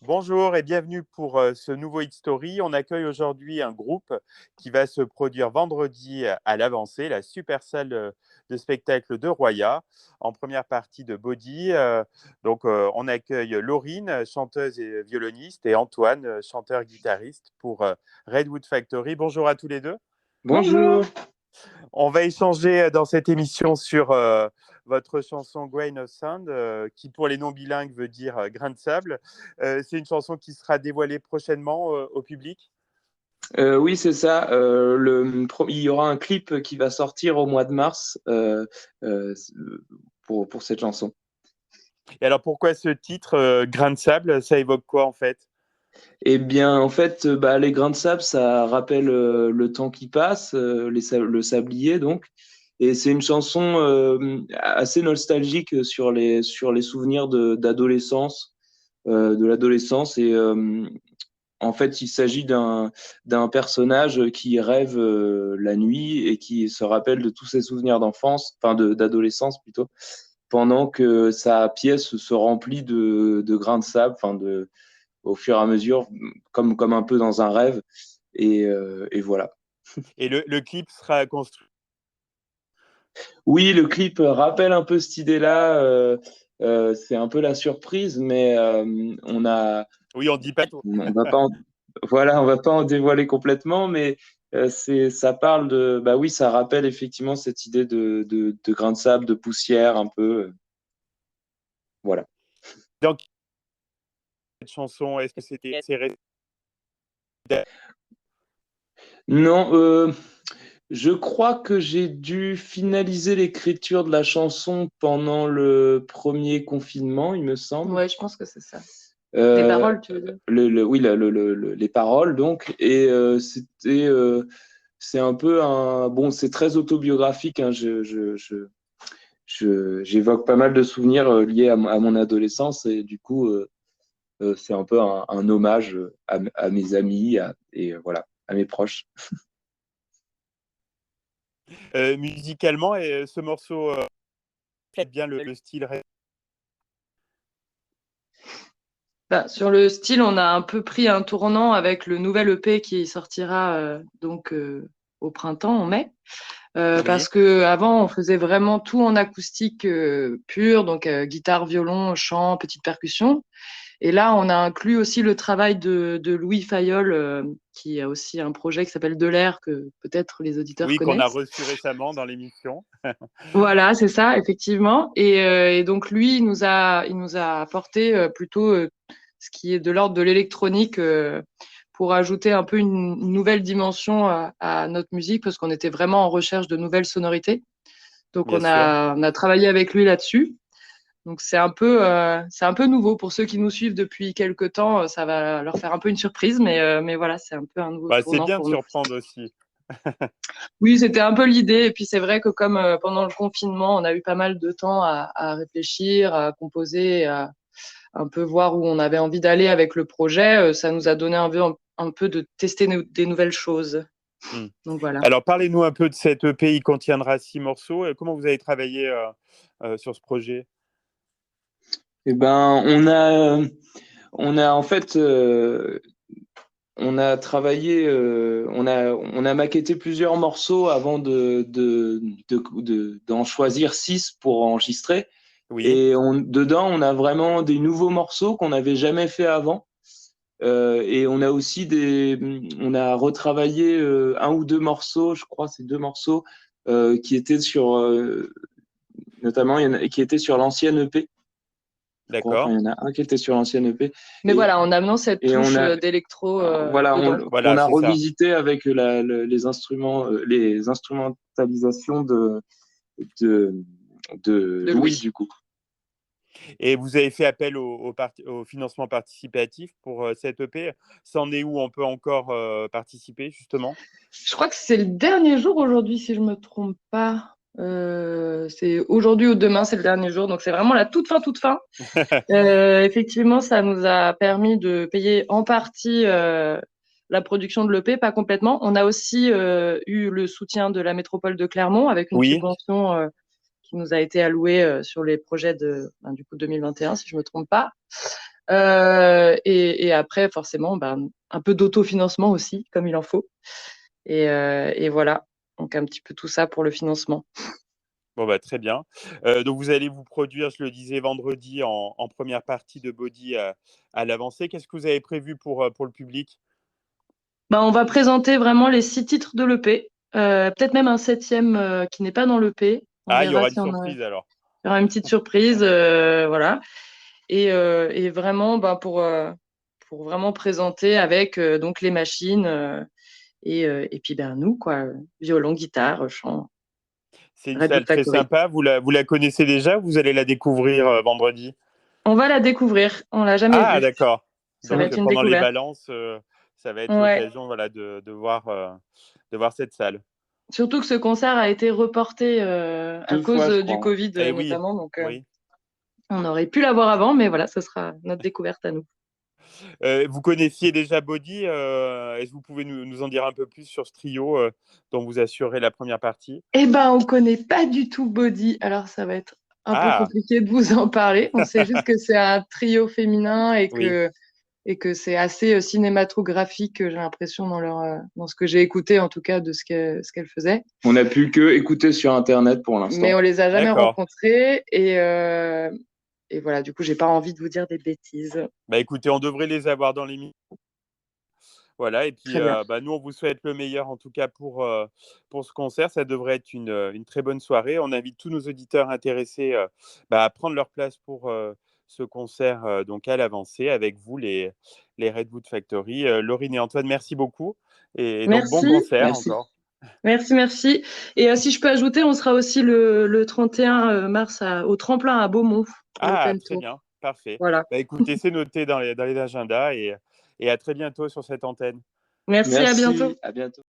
Bonjour et bienvenue pour ce nouveau Hit Story. On accueille aujourd'hui un groupe qui va se produire vendredi à l'Avancée, la super salle de spectacle de Roya, en première partie de Body. On accueille Laurine, chanteuse et violoniste, et Antoine, chanteur-guitariste pour Redwood Factory. Bonjour à tous les deux. Bonjour. On va échanger dans cette émission sur votre chanson Grain of Sand, qui pour les non-bilingues veut dire grain de sable. C'est une chanson qui sera dévoilée prochainement au public. Oui, c'est ça. Il y aura un clip qui va sortir au mois de mars euh, pour cette chanson. Et alors pourquoi ce titre, grain de sable, ça évoque quoi en fait? Eh bien, en fait, les grains de sable, ça rappelle le temps qui passe, le sablier, donc. Et c'est une chanson assez nostalgique sur les souvenirs d'adolescence, de l'adolescence. Et en fait, il s'agit d'un personnage qui rêve la nuit et qui se rappelle de tous ses souvenirs d'enfance, enfin d'adolescence plutôt, pendant que sa pièce se remplit de grains de sable, au fur et à mesure, comme un peu dans un rêve. Et voilà. Et le clip sera construit. Oui, le clip rappelle un peu cette idée-là. C'est un peu la surprise, mais Oui, on dit pas tout. on va pas voilà, on va pas en dévoiler complètement, mais ça parle de, bah oui, ça rappelle effectivement cette idée de grain de sable, de poussière un peu, voilà. Donc cette chanson, est-ce que c'est Non, je crois que j'ai dû finaliser l'écriture de la chanson pendant le premier confinement, il me semble. Ouais, je pense que c'est ça. Des Euh, paroles, tu veux dire? oui, les paroles, donc. Et c'est un peu un. Bon, c'est très autobiographique, hein, j'évoque pas mal de souvenirs liés à mon adolescence, et du coup, c'est un peu un hommage à mes amis et voilà, à mes proches. musicalement et ce morceau reflète bien le style. Sur le style, on a un peu pris un tournant avec le nouvel EP qui sortira au printemps, en mai. Oui. Parce que avant, on faisait vraiment tout en acoustique pure, donc guitare, violon, chant, petite percussion. Et là, on a inclus aussi le travail de Louis Fayolle, qui a aussi un projet qui s'appelle De l'air, que peut-être les auditeurs Oui, qu'on a connaissent. reçu récemment dans l'émission. Voilà, c'est ça, effectivement. Et donc lui, il nous a apporté plutôt ce qui est de l'ordre de l'électronique pour ajouter un peu une nouvelle dimension à notre musique, parce qu'on était vraiment en recherche de nouvelles sonorités. Donc Bien sûr. on a travaillé avec lui là-dessus. Donc c'est un peu nouveau pour ceux qui nous suivent depuis quelques temps. Ça va leur faire un peu une surprise, mais voilà, c'est un peu un nouveau Bah, c'est tournant bien de pour nous. surprendre aussi. Oui, c'était un peu l'idée. Et puis c'est vrai que comme pendant le confinement, on a eu pas mal de temps à réfléchir, à composer, à un peu voir où on avait envie d'aller avec le projet, ça nous a donné un peu de tester des nouvelles choses. Hmm. Donc voilà. Alors, parlez-nous un peu de cet EP. Il contiendra 6 morceaux. Comment vous avez travaillé sur ce projet? Eh ben, on a en fait, on a travaillé, on a maquetté plusieurs morceaux avant d'en choisir 6 pour enregistrer. Oui, Et dedans, on a vraiment des nouveaux morceaux qu'on n'avait jamais fait avant. Et on a aussi on a retravaillé un ou deux morceaux, je crois, c'est deux morceaux qui étaient notamment, qui étaient sur l'ancienne EP. Je crois, enfin, d'accord. il y en a un qui était sur l'ancienne EP. Mais Et, voilà, en amenant cette et on touche a, d'électro voilà, dedans. qu'on Voilà, a c'est ça. revisité avec les instruments, les instrumentalisations de, de De Louis, Louis. du coup. Et vous avez fait appel au financement participatif pour cet EP. C'en est où on peut encore participer, justement? Je crois que c'est le dernier jour aujourd'hui, si je me trompe pas. C'est aujourd'hui ou demain, c'est le dernier jour. Donc c'est vraiment la toute fin, toute fin. Effectivement, ça nous a permis de payer en partie la production de l'EP, pas complètement. On a aussi eu le soutien de la métropole de Clermont avec une Oui, subvention qui nous a été allouée sur les projets du coup 2021, si je me trompe pas. Et après, forcément, un peu d'autofinancement aussi, comme il en faut. Et voilà, donc un petit peu tout ça pour le financement. Bon, très bien. Donc, vous allez vous produire, je le disais, vendredi en première partie de Body à l'avancée. Qu'est-ce que vous avez prévu pour le public? On va présenter vraiment les 6 titres de l'EP, peut-être même un 7e qui n'est pas dans l'EP. On Ah, il y verra aura une si surprise alors. il y aura une petite surprise, voilà. Et vraiment, pour vraiment présenter avec donc les machines et puis nous, quoi, violon, guitare, chant, C'est une Redwood salle très Factory. sympa. Vous la connaissez déjà ou vous allez la découvrir vendredi? On va la découvrir, on l'a jamais Ah, vue. d'accord. Ça va Donc, être une pendant les découverte. balances, ça va être Ouais. l'occasion voilà, de voir cette salle. Surtout que ce concert a été reporté à 2 cause fois, je du crois. Covid Eh oui, notamment. Donc, oui. on aurait pu l'avoir avant, mais voilà, ce sera notre découverte à nous. Vous connaissiez déjà Body. Est-ce que vous pouvez nous en dire un peu plus sur ce trio dont vous assurez la première partie? On connaît pas du tout Body, alors ça va être un peu Ah, compliqué de vous en parler. On sait juste que c'est un trio féminin oui. et que c'est assez cinématographique, j'ai l'impression, dans ce que j'ai écouté, en tout cas, de ce qu'elle faisait. On n'a pu que écouter sur Internet pour Mais l'instant. on les a jamais D'accord. rencontrés et voilà, du coup, j'ai pas envie de vous dire des bêtises. Écoutez, on devrait les avoir dans l'émission. Voilà, et puis Très bien. nous, on vous souhaite le meilleur en tout cas pour ce concert. Ça devrait être une très bonne soirée. On invite tous nos auditeurs intéressés à prendre leur place pour ce concert donc à l'avancée avec vous, les Redwood Factory. Laurine et Antoine, merci beaucoup. Et donc, bon Merci. concert Merci. encore. Merci. Et si je peux ajouter, on sera aussi le 31 mars au Tremplin à Beaumont pour Ah, l'Open très Tour. bien, parfait. Voilà. Écoutez, c'est noté dans les agendas et à très bientôt sur cette antenne. Merci, à bientôt. Merci, à bientôt.